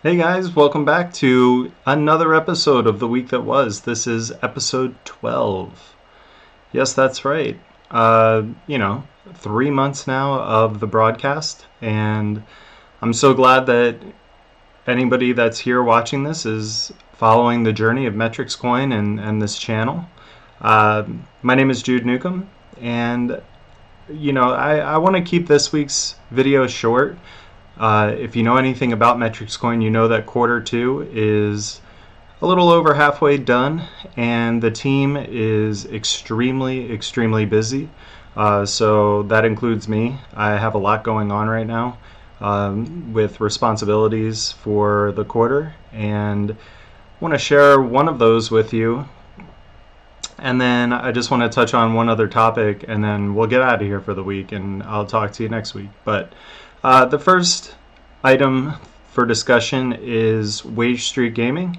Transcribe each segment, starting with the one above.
Hey guys, welcome back to another episode of The Week That Was. This is episode 12. Yes, that's right. 3 months now of the broadcast, and I'm so glad that anybody that's here watching this is following the journey of Metrix Coin and this channel. My name is Jude Newcomb, and I want to keep this week's video short. If you know anything about Metrix Coin, you know that quarter two is a little over halfway done, and the team is extremely busy. So that includes me. I have a lot going on right now with responsibilities for the quarter, and I want to share one of those with you. And then I just want to touch on one other topic, and then we'll get out of here for the week, and I'll talk to you next week. But the first item for discussion is Wage Street Gaming.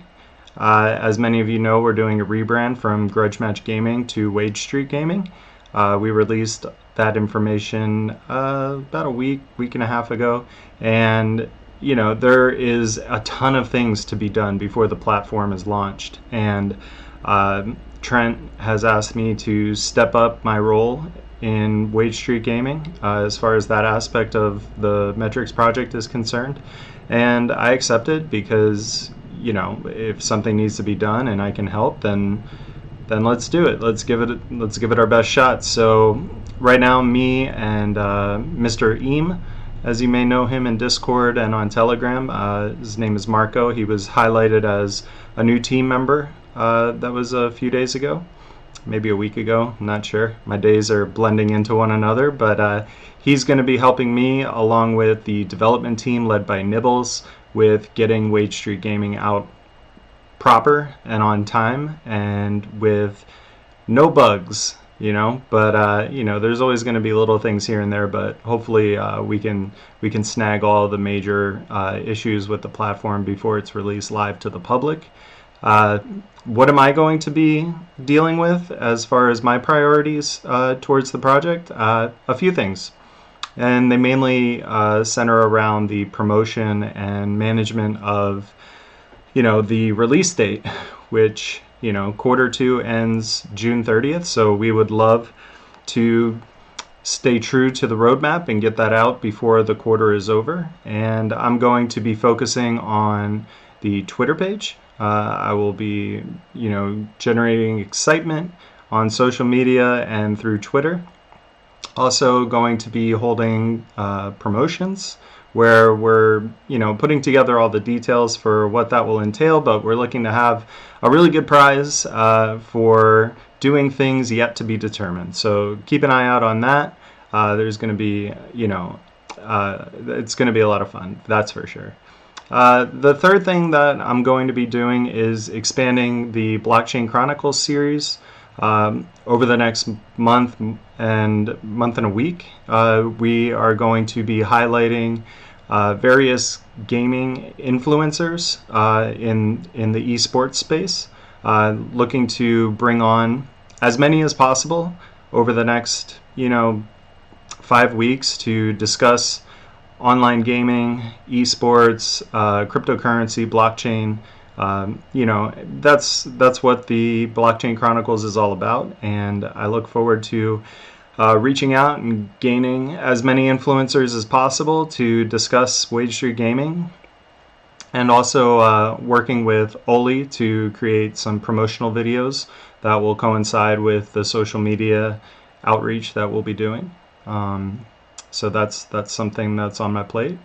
As many of you know, we're doing a rebrand from Grudge Match Gaming to Wage Street Gaming. We released that information about a week and a half ago, and there is a ton of things to be done before the platform is launched, and Trent has asked me to step up my role in Wage Street Gaming as far as that aspect of the Metrix project is concerned, and I accepted because if something needs to be done and I can help, then let's do it. Let's give it our best shot. So right now, me and Mr. Eam, as you may know him in Discord and on Telegram, his name is Marco. He was highlighted as a new team member. That was a few days ago, maybe a week ago, I'm not sure. My days are blending into one another, but he's going to be helping me along with the development team led by Nibbles with getting Wage Street Gaming out proper and on time and with no bugs, but there's always going to be little things here and there, but hopefully we can snag all the major issues with the platform before it's released live to the public. What am I going to be dealing with as far as my priorities towards the project? A few things, and they mainly center around the promotion and management of the release date, which quarter two ends June 30th, so we would love to stay true to the roadmap and get that out before the quarter is over. And I'm going to be focusing on the Twitter page. I will be, generating excitement on social media and through Twitter. Also going to be holding promotions where we're, putting together all the details for what that will entail, but we're looking to have a really good prize for doing things yet to be determined. So keep an eye out on that. There's going to be, it's going to be a lot of fun, that's for sure. The third thing that I'm going to be doing is expanding the Blockchain Chronicles series over the next month and a week. We are going to be highlighting various gaming influencers in the esports space, looking to bring on as many as possible over the next 5 weeks to discuss online gaming, esports, cryptocurrency, blockchain. That's what the Blockchain Chronicles is all about, and I look forward to reaching out and gaining as many influencers as possible to discuss Wage Street Gaming, and also working with Oli to create some promotional videos that will coincide with the social media outreach that we'll be doing. So that's something that's on my plate,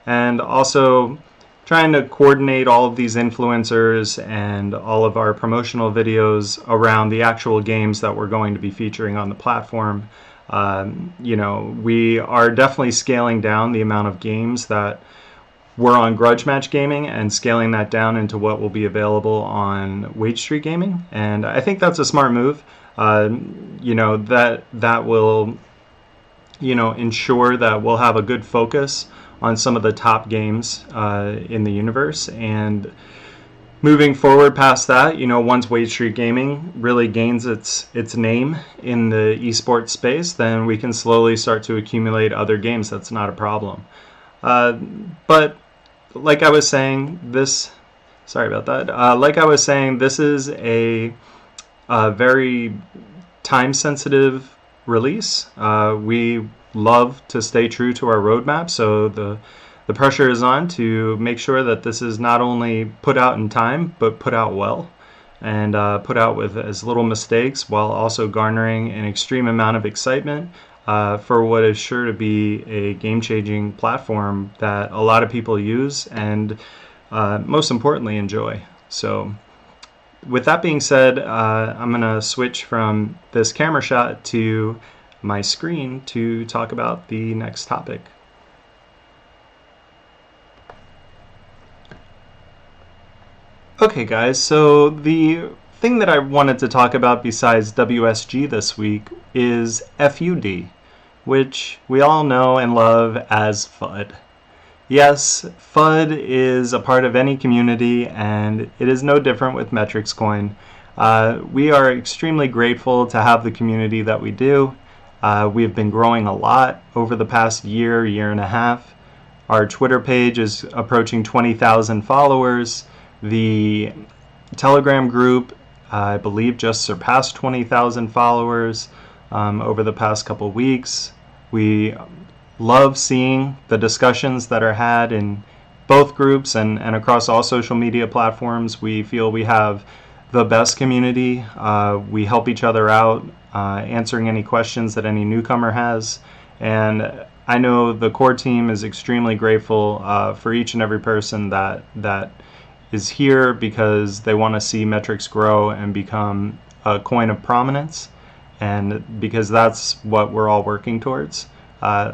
and also trying to coordinate all of these influencers and all of our promotional videos around the actual games that we're going to be featuring on the platform. We are definitely scaling down the amount of games that were on Grudge Match Gaming and scaling that down into what will be available on Wage Street Gaming, and I think that's a smart move. That will ensure that we'll have a good focus on some of the top games in the universe. And moving forward past that, once Wage Street Gaming really gains its name in the esports space, then we can slowly start to accumulate other games. That's not a problem. But like I was saying, sorry about that. Like I was saying, this is a very time-sensitive release. We love to stay true to our roadmap, so the pressure is on to make sure that this is not only put out in time, but put out well, and put out with as little mistakes, while also garnering an extreme amount of excitement for what is sure to be a game-changing platform that a lot of people use and most importantly enjoy. So with that being said, I'm going to switch from this camera shot to my screen to talk about the next topic. Okay guys, so the thing that I wanted to talk about besides WSG this week is FUD, which we all know and love as FUD. Yes, FUD is a part of any community, and it is no different with Metrix Coin. We are extremely grateful to have the community that we do. We have been growing a lot over the past year and a half. Our Twitter page is approaching 20,000 followers. The Telegram group, I believe, just surpassed 20,000 followers over the past couple weeks. We love seeing the discussions that are had in both groups and across all social media platforms. We feel we have the best community. We help each other out, answering any questions that any newcomer has. And I know the core team is extremely grateful for each and every person that is here, because they want to see Metrix grow and become a coin of prominence, and because that's what we're all working towards.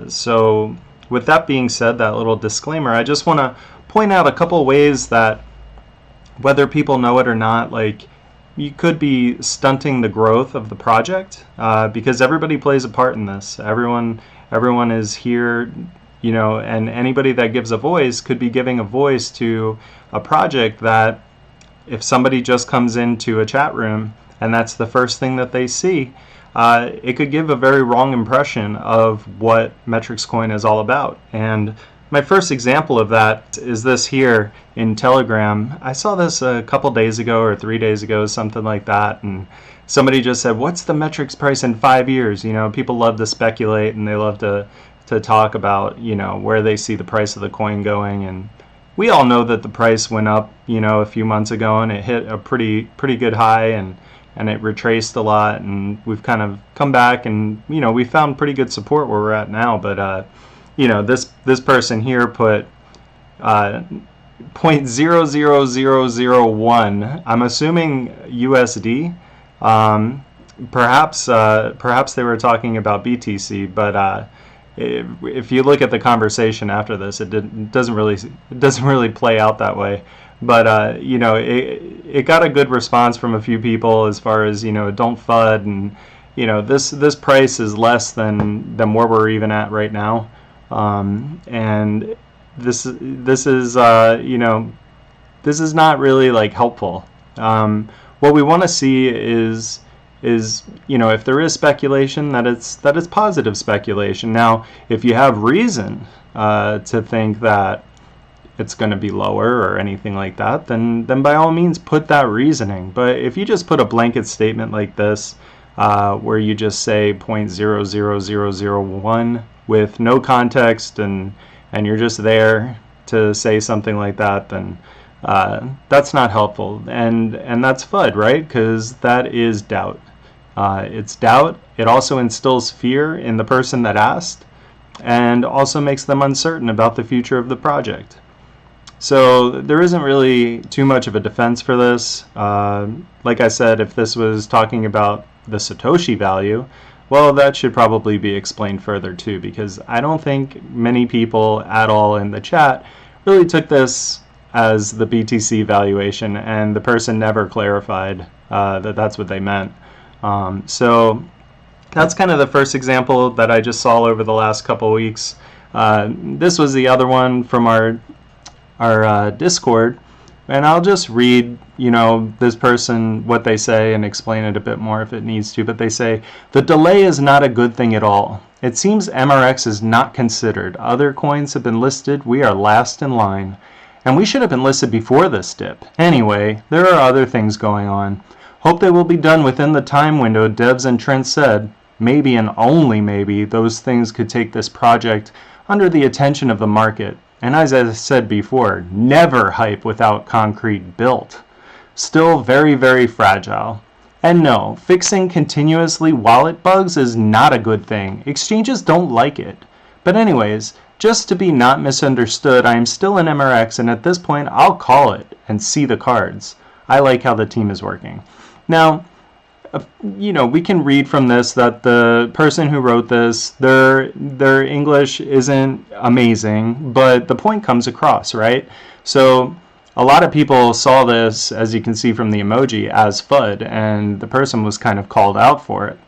So with that being said, that little disclaimer, I just want to point out a couple ways that, whether people know it or not, like, you could be stunting the growth of the project, because everybody plays a part in this. Everyone is here, you know, and anybody that gives a voice could be giving a voice to a project that, if somebody just comes into a chat room and that's the first thing that they see, it could give a very wrong impression of what Metrix Coin is all about. And my first example of that is this here in Telegram. I saw this a couple days ago or 3 days ago, something like that, and somebody just said, what's the Metrix price in 5 years? You know, people love to speculate, and they love to talk about, you know, where they see the price of the coin going. And we all know that the price went up, you know, a few months ago, and it hit a pretty good high, and it retraced a lot, and we've kind of come back, and, you know, we found pretty good support where we're at now. But you know, this person here put 0.00001, I'm assuming USD. Perhaps they were talking about BTC, but if you look at the conversation after this, it doesn't really play out that way. But you know, it got a good response from a few people, as far as, you know, don't FUD, and, you know, this price is less than where we're even at right now, and this is you know, this is not really, like, helpful. What we want to see is, you know, if there is speculation, that it's positive speculation. Now, if you have reason to think that it's going to be lower or anything like that, then by all means put that reasoning. But if you just put a blanket statement like this, where you just say 0.00001 with no context, and you're just there to say something like that, then that's not helpful, and that's FUD, right? Because that is doubt. It's doubt. It also instills fear in the person that asked, and also makes them uncertain about the future of the project. So there isn't really too much of a defense for this. Like I said, if this was talking about the Satoshi value, well, that should probably be explained further too, because I don't think many people at all in the chat really took this as the BTC valuation, and the person never clarified that that's what they meant. So that's kind of the first example that I just saw over the last couple weeks. This was the other one from our Discord, and I'll just read, you know, this person, what they say, and explain it a bit more if it needs to. But they say, the delay is not a good thing at all. It seems MRX is not considered. Other coins have been listed. We are last in line. And we should have been listed before this dip. Anyway, there are other things going on. Hope they will be done within the time window Devs and Trent said. Maybe and only maybe those things could take this project under the attention of the market. And as I said before, never hype without concrete built. Still very, very fragile. And no, fixing continuously wallet bugs is not a good thing. Exchanges don't like it. But anyways, just to be not misunderstood, I am still in MRX, and at this point I'll call it and see the cards. I like how the team is working. Now, we can read from this that the person who wrote this, their English isn't amazing, but the point comes across, right? So a lot of people saw this, as you can see from the emoji, as FUD, and the person was kind of called out for it.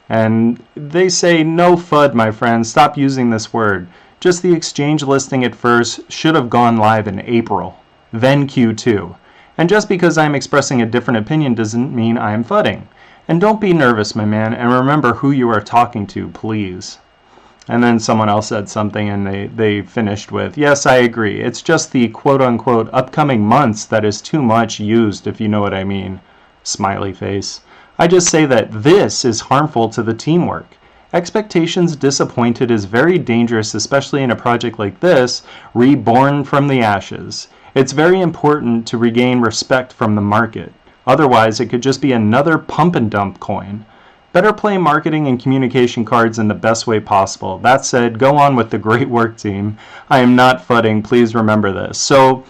And they say, no FUD, my friend, stop using this word. Just the exchange listing at first should have gone live in April, then Q2. And just because I'm expressing a different opinion doesn't mean I'm FUDding. And don't be nervous, my man, and remember who you are talking to, please. And then someone else said something, and they finished with, yes, I agree. It's just the quote-unquote upcoming months that is too much used, if you know what I mean. Smiley face. I just say that this is harmful to the teamwork. Expectations disappointed is very dangerous, especially in a project like this, reborn from the ashes. It's very important to regain respect from the market. Otherwise, it could just be another pump and dump coin. Better play marketing and communication cards in the best way possible. That said, go on with the great work, team. I am not FUDding, please remember this. So,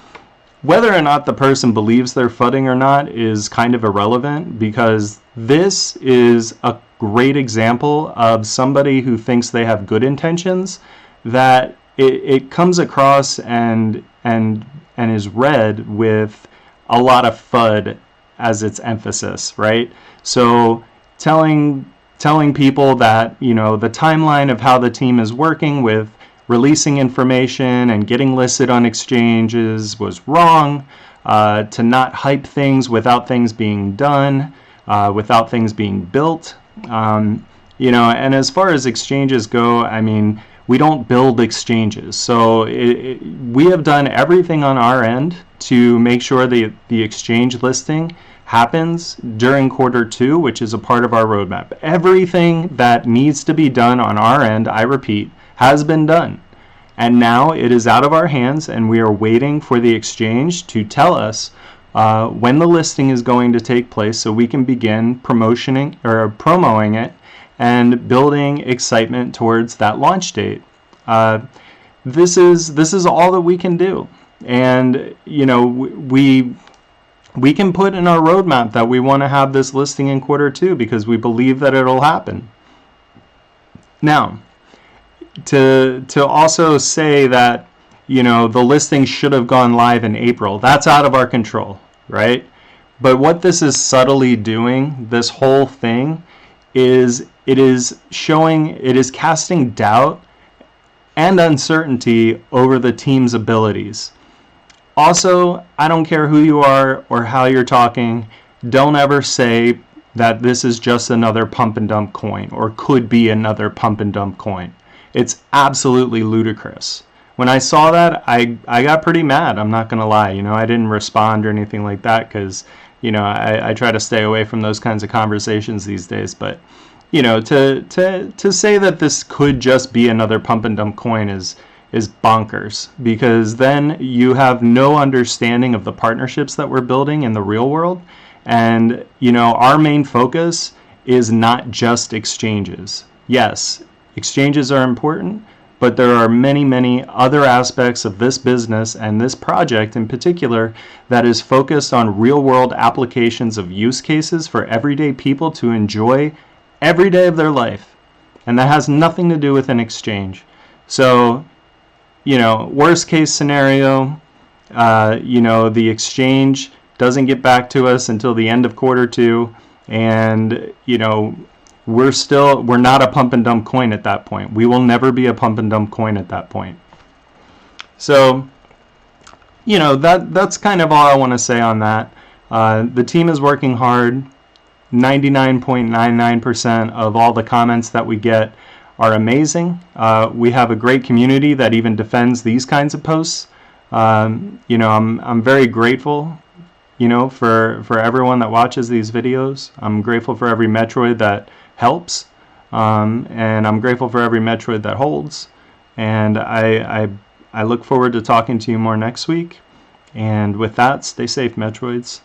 whether or not the person believes they're FUDding or not is kind of irrelevant, because this is a great example of somebody who thinks they have good intentions, that it comes across and is read with a lot of FUD as its emphasis, right? So telling people that, the timeline of how the team is working with releasing information and getting listed on exchanges was wrong, to not hype things without things being done, without things being built. And as far as exchanges go, I mean, we don't build exchanges. So we have done everything on our end to make sure the exchange listing happens during Q2, which is a part of our roadmap. Everything that needs to be done on our end, I repeat, has been done. And now it is out of our hands, and we are waiting for the exchange to tell us when the listing is going to take place so we can begin promoting it and building excitement towards that launch date. This is all that we can do. And, we can put in our roadmap that we want to have this listing in Q2 because we believe that it'll happen. Now, to also say that, the listing should have gone live in April, that's out of our control, right? But what this is subtly doing, this whole thing, is it is casting doubt and uncertainty over the team's abilities. Also, I don't care who you are or how you're talking, don't ever say that this is just another pump and dump coin or could be another pump and dump coin. It's absolutely ludicrous. When I saw that, I got pretty mad, I'm not going to lie. I didn't respond or anything like that because, I try to stay away from those kinds of conversations these days. But, to say that this could just be another pump and dump coin is bonkers, because then you have no understanding of the partnerships that we're building in the real world. And, our main focus is not just exchanges. Yes, exchanges are important, but there are many, many other aspects of this business and this project in particular that is focused on real-world applications of use cases for everyday people to enjoy every day of their life. And that has nothing to do with an exchange. So, worst case scenario, the exchange doesn't get back to us until the end of Q2, and, we're not a pump and dump coin at that point. We will never be a pump and dump coin at that point. So, that's kind of all I want to say on that. The team is working hard. 99.99% of all the comments that we get are amazing. We have a great community that even defends these kinds of posts. I'm very grateful, for everyone that watches these videos. I'm grateful for every Metroid that helps, and I'm grateful for every Metroid that holds. And I look forward to talking to you more next week. And with that, stay safe, Metroids.